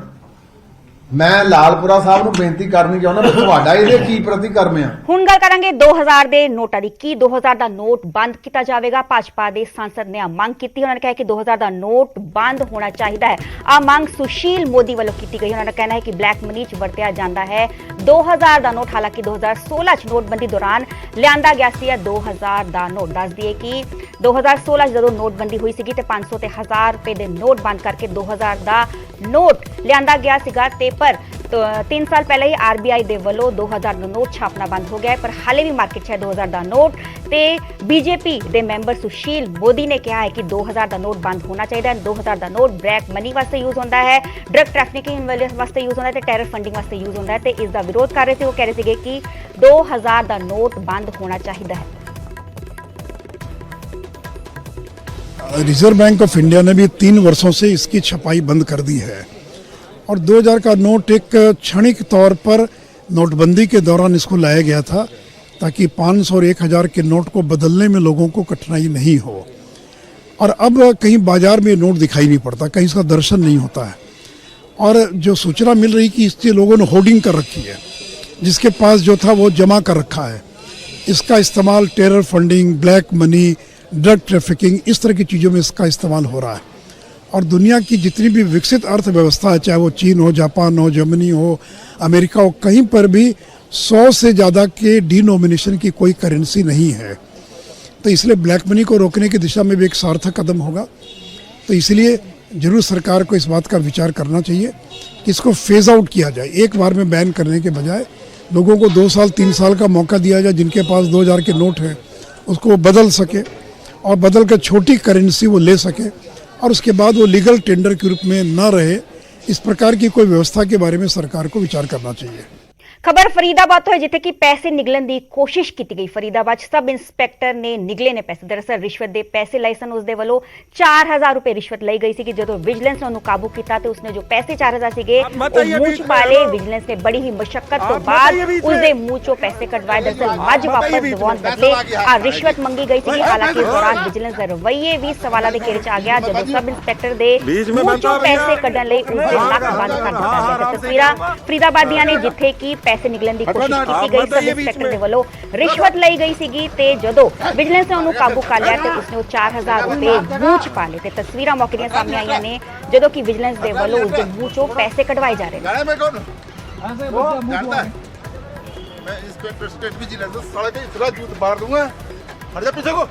ਮੈਂ ਲਾਲਪੁਰਾ ਸਾਹਿਬ ਨੂੰ ਬੇਨਤੀ ਕਰਨੀ ਚਾਹੁੰਦਾ ਵੀ ਤੁਹਾਡਾ ਇਹਦੇ ਕੀ ਪ੍ਰਤੀਕਰਮ ਆ। ਹੁਣ ਗੱਲ ਕਰਾਂਗੇ 2000 ਦੇ ਨੋਟਾਂ ਦੀ। ਕੀ 2000 ਦਾ ਨੋਟ ਬੰਦ ਕੀਤਾ ਜਾਵੇਗਾ? ਭਾਜਪਾ ਦੇ ਸਾਂਸਦ ਨੇ ਮੰਗ ਕੀਤੀ। ਉਹਨਾਂ ਨੇ ਕਿਹਾ ਕਿ 2000 ਦਾ ਨੋਟ ਬੰਦ ਹੋਣਾ ਚਾਹੀਦਾ ਹੈ। ਆ ਮੰਗ ਸੁਸ਼ੀਲ ਮੋਦੀ ਵੱਲੋਂ ਕੀਤੀ ਗਈ। ਉਹਨਾਂ ਦਾ ਕਹਿਣਾ ਹੈ ਕਿ ਬਲੈਕ ਮਨੀ 'ਚ ਵਰਤਿਆ ਜਾਂਦਾ ਹੈ 2000 ਦਾ ਨੋਟ। ਹਾਲਾਂਕਿ 2016 'ਚ ਨੋਟਬੰਦੀ ਦੌਰਾਨ ਲਿਆਂਦਾ ਗਿਆ ਸੀ 2000 ਦਾ ਨੋਟ। ਦੱਸ ਦਈਏ ਕਿ 2016 'ਚ ਜਦੋਂ ਨੋਟਬੰਦੀ ਹੋਈ ਸੀਗੀ ਤੇ 500 ਤੇ 1000 ਰੁਪਏ ਦੇ ਨੋਟ ਬੰਦ ਕਰਕੇ 2000 ਦਾ ਨੋਟ ਲਿਆਂਦਾ ਗਿਆ ਸੀਗਾ। ਤੇ ਪਰ 3 ਸਾਲ ਪਹਿਲਾਂ ਹੀ RBI ਦੇ ਵੱਲੋਂ 2000 ਦਾ ਨੋਟ ਛਾਪਣਾ ਬੰਦ ਹੋ ਗਿਆ ਹੈ। ਪਰ ਹਾਲੇ ਵੀ ਮਾਰਕੀਟ 'ਚ ਹੈ 2000 ਦਾ ਨੋਟ। ਤੇ BJP ਦੇ ਮੈਂਬਰ ਸੁਸ਼ੀਲ ਮੋਦੀ ਨੇ ਕਿਹਾ ਹੈ ਕਿ 2000 ਦਾ ਨੋਟ ਬੰਦ ਹੋਣਾ ਚਾਹੀਦਾ ਹੈ। 2000 ਦਾ ਨੋਟ ਬਲੈਕ ਮਨੀ ਵਾਸਤੇ ਯੂਜ਼ ਹੁੰਦਾ ਹੈ, ਡਰਗ ਟ੍ਰੈਫਿਕਿੰਗ ਵਾਸਤੇ ਯੂਜ਼ ਹੁੰਦਾ ਹੈ ਤੇ ਟੈਰਰ ਫੰਡਿੰਗ ਵਾਸਤੇ ਯੂਜ਼ ਹੁੰਦਾ ਹੈ। ਤੇ ਇਸ ਦਾ ਵਿਰੋਧ ਕਰ ਰਹੇ ਸੀ। ਉਹ ਕਹਿ ਰਹੇ ਸੀਗੇ ਕਿ 2000 ਦਾ ਨੋਟ ਬੰਦ ਹੋਣਾ ਚਾਹੀਦਾ ਹੈ। रिजर्व बैंक ऑफ इंडिया ने भी 3 वर्षों से इसकी छपाई बंद कर दी है और 2000 का नोट एक क्षणिक तौर पर नोटबंदी के दौरान इसको लाया गया था ताकि 500 और 1000 के नोट को बदलने में लोगों को कठिनाई नहीं हो। और अब कहीं बाजार में नोट दिखाई नहीं पड़ता, कहीं इसका दर्शन नहीं होता है। और जो सूचना मिल रही कि इससे लोगों ने होर्डिंग कर रखी है, जिसके पास जो था वो जमा कर रखा है। इसका इस्तेमाल terror funding, black money, drug trafficking, इस तरह की चीज़ों में इसका इस्तेमाल हो रहा है। और दुनिया की जितनी भी विकसित अर्थव्यवस्था है, चाहे वो चीन हो, जापान हो, जर्मनी हो, अमेरिका हो, कहीं पर भी 100 से ज़्यादा के डिनोमिनेशन की कोई करेंसी नहीं है। तो इसलिए ब्लैक मनी को रोकने की दिशा में भी एक सार्थक कदम होगा। तो इसलिए जरूर सरकार को इस बात का विचार करना चाहिए कि इसको फेज आउट किया जाए। एक बार में बैन करने के बजाय लोगों को 2 साल 3 साल का मौका दिया जाए। जिनके पास 2000 के नोट हैं उसको वो बदल सके और बदल कर छोटी करेंसी वो ले सके और उसके बाद वो लीगल टेंडर के रूप में न रहे, इस प्रकार की कोई व्यवस्था के बारे में सरकार को विचार करना चाहिए। ਖਬਰ ਫਰੀਦਾਬਾਦ ਤੋਂ ਹੈ ਜਿੱਥੇ ਕਿ ਪੈਸੇ ਨਿਗਲਣ ਦੀ ਕੋਸ਼ਿਸ਼ ਕੀਤੀ ਗਈ। ਫਰੀਦਾਬਾਦ ਸਬ ਇੰਸਪੈਕਟਰ ਨੇ ਨਿਗਲੇ ਨੇ ਪੈਸੇ, ਦਰਅਸਲ ਰਿਸ਼ਵਤ ਦੇ ਪੈਸੇ ਲਏ ਸਨ। ਉਸ ਦੇ ਵੱਲੋਂ 4000 ਰੁਪਏ ਰਿਸ਼ਵਤ ਲਈ ਗਈ ਸੀ ਕਿ ਜਦੋਂ ਵਿਜੀਲੈਂਸ ਨੇ ਉਹਨੂੰ ਕਾਬੂ ਕੀਤਾ ਤੇ ਉਸਨੇ ਜੋ ਪੈਸੇ 4000 ਸੀਗੇ ਉਹ ਮੂੰਹ ਚ ਪਾ ਲਏ। ਵਿਜੀਲੈਂਸ ਨੇ ਬੜੀ ਹੀ ਮੁਸ਼ੱਕਤ ਤੋਂ ਬਾਅਦ ਉਸਦੇ ਮੂੰਹ ਚੋਂ ਪੈਸੇ ਕਢਵਾਏ। ਦਰਅਸਲ ਮੱਝ ਵਾਪਸ ਦਿਵਾਉਣ ਬਦਲੇ ਰਿਸ਼ਵਤ ਮੰਗੀ ਗਈ ਸੀ। ਹਾਲਾਂਕਿ ਇਸ ਦੌਰਾਨ ਵਿਜੀਲੈਂਸ ਦਾ ਰਵੱਈਏ ਵੀ ਸਵਾਲਾਂ ਦੇ ਘੇਰੇ ਚ ਆ ਗਿਆ ਜਦੋਂ ਸਬ ਇੰਸਪੈਕਟਰ ਦੇ ਮੂੰਹ ਚੋਂ ਪੈਸੇ ਕੱਢਣ ਲਈ ਉਸਦੇ ਨੱਕ ਬੰਦ ਕਰ ਦਿੱਤਾ ਗਿਆ। ਤਸਵੀਰਾਂ ਫਰੀਦਾਬਾਦ ਦੀਆਂ ਨੇ ਜਿੱਥੇ ਕਿ ਪੈਸੇ ਨਿਗਲਣ ਦੀ ਕੋਸ਼ਿਸ਼ ਕੀਤੀ ਗਈ। ਸਬ ਇੰਸਪੈਕਟਰ ਦੇ ਵੱਲੋਂ ਰਿਸ਼ਵਤ ਲਈ ਗਈ ਸੀਗੀ ਤੇ ਜਦੋਂ ਵਿਜੀਲੈਂਸ ਨੇ ਉਹਨੂੰ ਕਾਬੂ ਕਰ ਲਿਆ ਤੇ ਉਸਨੇ ਉਹ 4000 ਰੁਪਏ ਮੂੰਹ ਚ ਪਾ ਲਏ ਤੇ ਤਸਵੀਰਾਂ ਮੌਕੇ ਦੀਆਂ ਸਾਹਮਣੇ ਆਈਆਂ ਨੇ ਜਦੋਂ ਕਿ ਵਿਜੀਲੈਂਸ ਦੇ ਵੱਲੋਂ ਉਸਦੇ ਮੂੰਹ ਚੋਂ ਪੈਸੇ ਕਢਵਾਏ ਜਾ ਰਹੇ ਨੇ।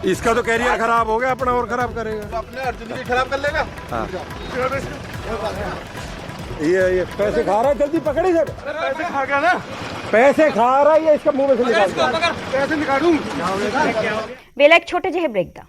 इसका तो कैरियर खराब हो गया, अपना और खराब करेगा, अपने जिंदगी खराब कर लेगा। ये पैसे खा रहा है, जल्दी पकड़ी सर। पैसे खा गया ना, पैसे खा रहा है, ये इसका मुंह में से निकाल पैसे निकालूं। ਵੇਲਾ ਇੱਕ ਛੋਟੇ ਜਿਹੇ ਬ੍ਰੇਕ ਦਾ।